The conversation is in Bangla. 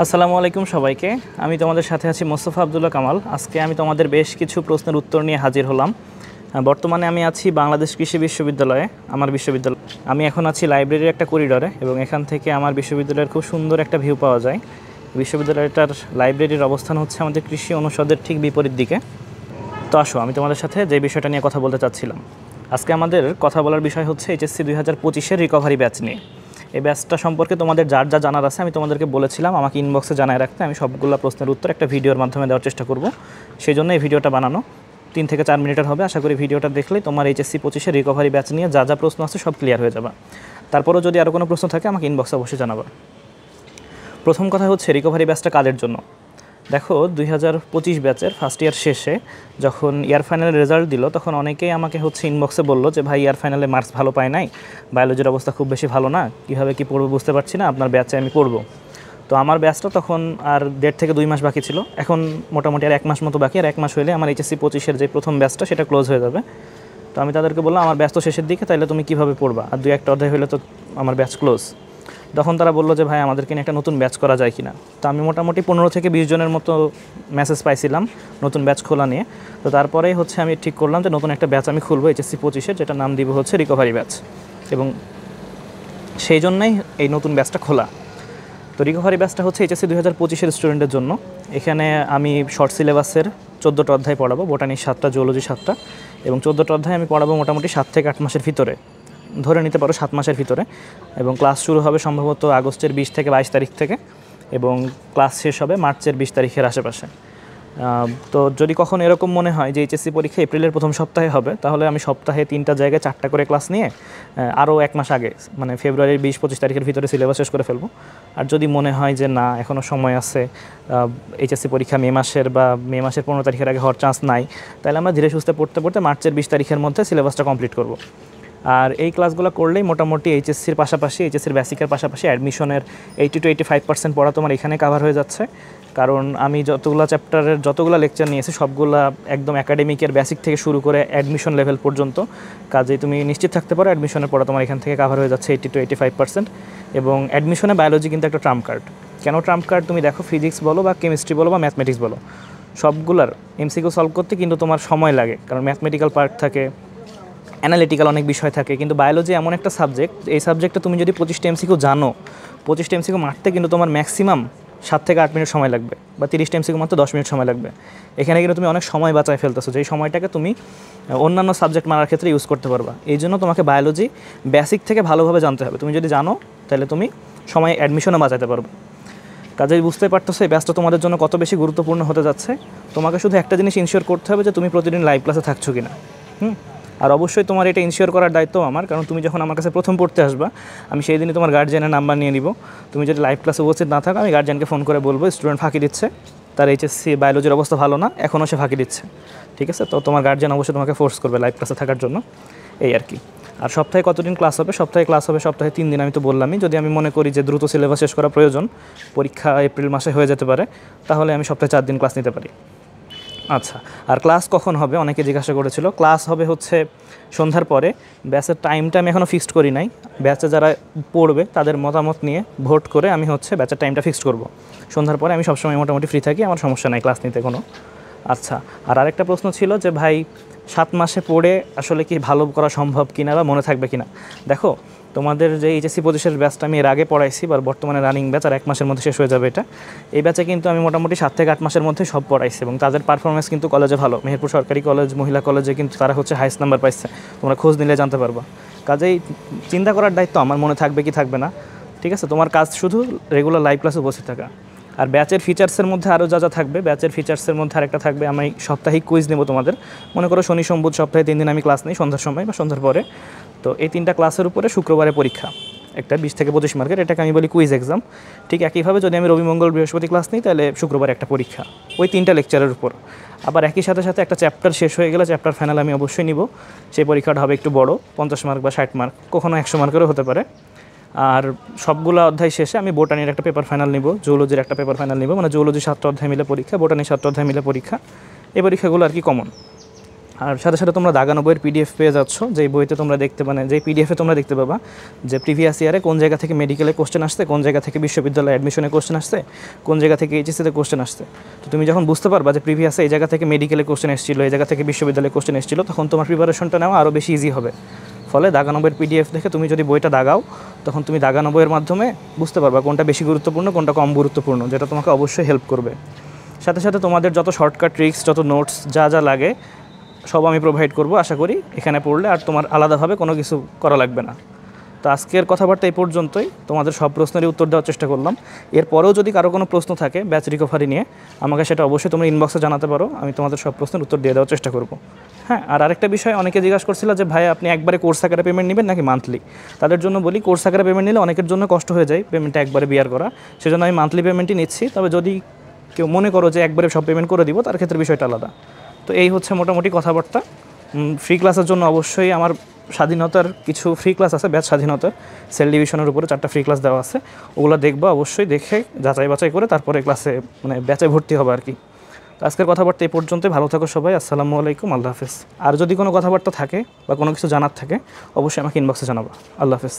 আসসালামু আলাইকুম সবাইকে। আমি তোমাদের সাথে আছি মোস্তফা আব্দুল্লাহ কামাল। আজকে আমি তোমাদের বেশ কিছু প্রশ্নের উত্তর নিয়ে হাজির হলাম। বর্তমানে আমি আছি বাংলাদেশ কৃষি বিশ্ববিদ্যালয়ে, আমার বিশ্ববিদ্যালয়। আমি এখন আছি লাইব্রেরির একটা করিডরে এবং এখান থেকে আমার বিশ্ববিদ্যালয়ের খুব সুন্দর একটা ভিউ পাওয়া যায়। বিশ্ববিদ্যালয়টার লাইব্রেরির অবস্থান হচ্ছে আমাদের কৃষি অনুষদের ঠিক বিপরীত দিকে। তো আসো আমি তোমাদের সাথে যে বিষয়টা নিয়ে কথা বলতে চাচ্ছিলাম। আজকে আমাদের কথা বলার বিষয় হচ্ছে এইচএসসি 2025-এর রিকভারি ব্যাচ নিয়ে। এই ব্যাচটা সম্পর্কে তোমাদের যার যা জানার আছে আমি তোমাদেরকে বলেছিলাম আমাকে ইনবক্সে জানায় রাখতে। আমি সবগুলো প্রশ্নের উত্তর একটা ভিডিওর মাধ্যমে দেওয়ার চেষ্টা করব। সেই জন্য এই ভিডিওটা বানানো 3 থেকে 4 মিনিটের হবে। আশা করি ভিডিওটা দেখলে তোমার এইচএসসি 25-এর রিকভারি ব্যাচ নিয়ে যা যা প্রশ্ন আছে সব ক্লিয়ার হয়ে যাবে। তারপরেও যদি আরও কোনো প্রশ্ন থাকে আমাকে ইনবক্সে অবশ্যই জানাবা। প্রথম কথা হচ্ছে রিকভারি ব্যাচটা কাদের জন্য। দেখো 2025 ব্যাচের ফার্স্ট ইয়ার শেষে যখন ইয়ার ফাইনালের রেজাল্ট দিল তখন অনেকেই আমাকে ইনবক্সে বললো যে ভাই ইয়ার ফাইনালে মার্কস ভালো পায় নাই, বায়োলজির অবস্থা খুব বেশি ভালো না, কীভাবে কী পড়বো বুঝতে পারছি না, আপনার ব্যাচে আমি পড়বো। তো আমার ব্যাচটা তখন আর 1.5 থেকে 2 মাস বাকি ছিল, এখন মোটামুটি আর 1 মাস মতো বাকি। আর 1 মাস হলে আমার এইচএসসি 25-এর যে প্রথম ব্যাচটা সেটা ক্লোজ হয়ে যাবে। তো আমি তাদেরকে বললাম আমার ব্যাচ তো শেষের দিকে, তাইলে তুমি কীভাবে পড়বা, আর 2-1টা অধ্যায় হলে তো আমার ব্যাচ ক্লোজ। তখন তারা বললো যে ভাই আমাদেরকে নিয়ে একটা নতুন ব্যাচ করা যায় কিনা। তো আমি মোটামুটি 15 থেকে 20 জনের মতো মেসেজ পাইছিলাম নতুন ব্যাচ খোলা নিয়ে। তো তারপরেই আমি ঠিক করলাম যে নতুন একটা ব্যাচ আমি খুলবো এইচএসসি 25-এর, যেটা নাম দিব রিকভারি ব্যাচ, এবং সেই জন্যই এই নতুন ব্যাচটা খোলা। তো রিকভারি ব্যাচটা হচ্ছে এইচএসসি 2025-এর স্টুডেন্টের জন্য। এখানে আমি শর্ট সিলেবাসের 14টা অধ্যায় পড়াবো, বোটানি 7টা, জুওলজি 7টা, এবং 14টা অধ্যায় আমি পড়াবো মোটামুটি 7 থেকে 8 মাসের ভিতরে, ধরে নিতে পারো 7 মাসের ভিতরে। এবং ক্লাস শুরু হবে সম্ভবত আগস্টের 20 থেকে 22 তারিখ থেকে, এবং ক্লাস শেষ হবে মার্চের 20 তারিখের আশেপাশে। তো যদি কখন এরকম মনে হয় যে এইচএসসি পরীক্ষা এপ্রিলের প্রথম সপ্তাহে হবে, তাহলে আমি সপ্তাহে 3টা জায়গায় 4টা করে ক্লাস নিয়ে আরও 1 মাস আগে, মানে ফেব্রুয়ারির 20-25 তারিখের ভিতরে সিলেবাস শেষ করে ফেলবো। আর যদি মনে হয় যে না এখনও সময় আছে, এইচএসসি পরীক্ষা মে মাসের 15 তারিখের আগে হওয়ার চান্স নাই, তাহলে আমরা ধীরে সুস্থে পড়তে পড়তে মার্চের 20 তারিখের মধ্যে সিলেবাসটা কমপ্লিট করব। আর এই ক্লাসগুলো করলেই মোটামুটি এইচএসসির পাশাপাশি, এইচএসসির বেসিকের পাশাপাশি অ্যাডমিশনের 80 to 85% পড়া তোমার এখানে কাভার হয়ে যাচ্ছে। কারণ আমি যতগুলো চ্যাপ্টারের যতগুলো লেকচার নিয়েছি সবগুলা একদম একাডেমিকের বেসিক থেকে শুরু করে অ্যাডমিশন লেভেল পর্যন্ত। কাজেই তুমি নিশ্চিত থাকতে পারো অ্যাডমিশনের পড়া তোমার এখান থেকে কাভার হয়ে যাচ্ছে 80 to 85%। এবং অ্যাডমিশনে বায়োলজি কিন্তু একটা ট্রাম্প কার্ড। কেন ট্রাম্প কার্ড? তুমি দেখো ফিজিক্স বলো বা কেমিস্ট্রি বলো বা ম্যাথমেটিক্স বলো, সবগুলার এমসিকিউ সলভ করতে কিন্তু তোমার সময় লাগে, কারণ ম্যাথমেটিক্যাল পার্ট থাকে, অ্যানালিটিক্যাল অনেক বিষয় থাকে। কিন্তু বায়োলজি এমন একটা সাবজেক্ট, এই সাবজেক্টে তুমি যদি 25টা এমসিকিউ জানো, 25টা এমসিকিউ মারতে কিন্তু তোমার ম্যাক্সিমাম 7 থেকে 8 মিনিট সময় লাগবে, বা 30টা এমসিকিউ মারতে 10 মিনিট সময় লাগবে। এখানে কিন্তু তুমি অনেক সময় বাঁচায় ফেলতেছো, যেই সময়টাকে তুমি অন্যান্য সাবজেক্ট মারার ক্ষেত্রে ইউজ করতে পারবা। এই জন্য তোমাকে বায়োলজি বেসিক থেকে ভালোভাবে জানতে হবে। তুমি যদি জানো তাহলে তুমি সময় অ্যাডমিশনে বাঁচাতে পারবে। কাজেই বুঝতে পারতেছো এই ব্যাচটা তোমাদের জন্য কত বেশি গুরুত্বপূর্ণ হতে যাচ্ছে। তোমাকে শুধু একটা জিনিস ইনশিওর করতে হবে যে তুমি প্রতিদিন লাইভ ক্লাসে থাকছো কিনা। আর অবশ্যই তোমার এটা ইনশিওর করার দায়িত্ব আমার, কারণ তুমি যখন আমার কাছে প্রথম পড়তে আসবা আমি সেই দিনই তোমার গার্জিয়ানের নাম্বার নিয়ে নিব। তুমি যদি লাইভ ক্লাসে উপস্থিত না থাকো আমি গার্জিয়ানকে ফোন করে বলবো স্টুডেন্ট ফাঁকি দিচ্ছে, তার এইচএসসি বায়োলজির অবস্থা ভালো না, এখনও সে ফাঁকি দিচ্ছে। ঠিক আছে? তো তোমার গার্জিয়ান অবশ্যই তোমাকে ফোর্স করবে লাইভ ক্লাসে থাকার জন্য, এই আর কি। আর সপ্তাহে কতদিন ক্লাস হবে? সপ্তাহে ক্লাস হবে সপ্তাহে 3 দিন। আমি তো বললামই, যদি আমি মনে করি যে দ্রুত সিলেবাস শেষ করা প্রয়োজন, পরীক্ষা এপ্রিল মাসে হয়ে যেতে পারে, তাহলে আমি সপ্তাহে 4 দিন ক্লাস নিতে পারি। আচ্ছা, আর ক্লাস কখন হবে অনেকে জিজ্ঞাসা করেছিল। ক্লাস হবে সন্ধ্যার পরে। ব্যাচের টাইমটা আমি এখনও ফিক্সড করি নাই। ব্যাচে যারা পড়বে তাদের মতামত নিয়ে ভোট করে আমি ব্যাচের টাইমটা ফিক্সড করব। সন্ধ্যার পরে আমি সবসময় মোটামুটি ফ্রি থাকি, আমার সমস্যা নাই ক্লাস নিতে কোনো। আচ্ছা, আর আরেকটা প্রশ্ন ছিল যে ভাই 7 মাসে পড়ে আসলে কি ভালো করা সম্ভব কিনা বা মনে থাকবে কিনা। দেখো তোমাদের যে এইচএসসি 25-এর ব্যাচটা আমি এর আগে পড়াইছি, বা বর্তমানে রানিং ব্যাচ, আর 1 মাসের মধ্যে শেষ হয়ে যাবে এটা। এই ব্যাচে কিন্তু আমি মোটামুটি 7 থেকে 8 মাসের মধ্যে সব পড়াইছি, এবং তাদের পারফরমেন্স কিন্তু কলেজে ভালো। মেহেরপুর সরকারি কলেজ, মহিলা কলেজে কিন্তু তারা হাইস্ট নাম্বার পাইছে, তোমরা খোঁজ নিলে জানতে পারবা। কাজেই চিন্তা করার দায়িত্ব আমার, মনে থাকবে কি থাকবে না। ঠিক আছে? তোমার কাজ শুধু রেগুলার লাইভ ক্লাসে উপস্থিত থাকা। আর ব্যাচের ফিচার্সের মধ্যে আরও যা যা থাকবে, ব্যাচের ফিচার্সের মধ্যে আরেকটা থাকবে, আমি সাপ্তাহিক কুইজ নেব তোমাদের। মনে করো শনি সোম বুধ সপ্তাহে 3 দিন আমি ক্লাস নিই, সন্ধ্যার সময় বা সন্ধ্যার পরে। তো এই 3টা ক্লাসের উপরে শুক্রবারে পরীক্ষা, একটা 20 থেকে 25 মার্কের, এটাকে আমি বলি কুইজ এক্সাম। ঠিক একইভাবে যদি আমি রবি মঙ্গল বৃহস্পতি ক্লাস নিই, তাহলে শুক্রবার একটা পরীক্ষা ওই 3টা লেকচারের উপর। আবার একই সাথে সাথে একটা চ্যাপ্টার শেষ হয়ে গেলে চ্যাপ্টার ফাইনাল আমি অবশ্যই নিব। সেই পরীক্ষাটা হবে একটু বড়, 50 মার্ক বা 60 মার্ক, কখনো 100 মার্কেরও হতে পারে। আর সবগুলো অধ্যায় শেষে আমি বোটানির একটা পেপার ফাইনাল নিব, জুওলজির একটা পেপার ফাইনাল নিব, মানে জুওলজি 7টা অধ্যায় মিলে পরীক্ষা, বোটানি 7টা অধ্যায় মিলে পরীক্ষা। এই পরীক্ষাগুলো আর কি কমন। আর সাথে সাথে তোমরা দাগানো বইয়ের পিডিএফ পেয়ে যাচ্ছ, যেই বইতে তোমরা দেখতে যেই পিডিএফে তোমরা দেখতে পাবা যে প্রিভিয়াস ইয়ারে কোন জায়গা থেকে মেডিকেলে কোশ্চেন আসছে, কোন জায়গা থেকে বিশ্ববিদ্যালয়ে অ্যাডমিশনে কোশ্চেন আসছে, কোন জায়গা থেকে এইচএসসিতে কোশ্চেন আসছে। তো তুমি যখন বুঝতে পারবা যে প্রিভিয়াসে এই জায়গা থেকে মেডিকেলে কোশ্চেন এসেছিলো, এই জায়গা থেকে বিশ্ববিদ্যালয়ে কোশ্চেন এসেছিলো, তখন তোমার প্রিপারেশনটা নেওয়া আরও বেশি ইজি হবে। ফলে দাগানো বইয়ের পিডিএফ দেখে তুমি যদি বইটা দাগাও, তখন তুমি দাগানো বইয়ের মাধ্যমে বুঝতে পারবা কোনটা বেশি গুরুত্বপূর্ণ, কোনটা কম গুরুত্বপূর্ণ, যেটা তোমাকে অবশ্যই হেল্প করবে। সাথে সাথে তোমাদের যত শর্টকাট ট্রিক্স, যত নোটস যা যা লাগে সব আমি প্রোভাইড করব আশা করি এখানে পড়লে, আর তোমার আলাদাভাবে কোনো কিছু করা লাগবে না। তো আজকের কথাবার্তা এই পর্যন্তই, তোমাদের সব প্রশ্নেরই উত্তর দেওয়ার চেষ্টা করলাম। এরপরেও যদি কারো কোনো প্রশ্ন থাকে ব্যাচ রিকভারি নিয়ে, আমাকে সেটা অবশ্যই তোমরা ইনবক্সে জানাতে পারো, আমি তোমাদের সব প্রশ্নের উত্তর দিয়ে দেওয়ার চেষ্টা করব। হ্যাঁ, আর আরেকটা বিষয়, অনেকে জিজ্ঞাসা করছিল যে ভাই আপনি একবারে কোর্স আকারে পেমেন্ট নেবেন নাকি মান্থলি। তাদের জন্য বলি, কোর্স আকারে পেমেন্ট নিলে অনেকের জন্য কষ্ট হয়ে যায় পেমেন্টটা একবারে বিয়ার করা, সেজন্য আমি মান্থলি পেমেন্টই নিচ্ছি। তবে যদি কেউ মনে করো যে একবারে সব পেমেন্ট করে দিব, তার ক্ষেত্রে বিষয়টা আলাদা। তো এই হচ্ছে মোটামুটি কথাবার্তা। ফ্রি ক্লাসের জন্য অবশ্যই আমার স্বাধীনতার কিছু ফ্রি ক্লাস আছে, ব্যাচ স্বাধীনতার সেল ডিভিশনের উপরে 4টা ফ্রি ক্লাস দেওয়া আছে, ওগুলো দেখবা অবশ্যই, দেখে যাচাই বাছাই করে তারপরে ক্লাসে ব্যাচে ভর্তি হবে আর কি। তো আজকের কথাবার্তা এই পর্যন্তই, ভালো থাকো সবাই, আসসালামু আলাইকুম, আল্লাহ হাফেজ। আর যদি কোনো কথাবার্তা থাকে বা কোনো কিছু জানার থাকে অবশ্যই আমাকে ইনবক্সে জানাবা। আল্লাহ হাফেজ।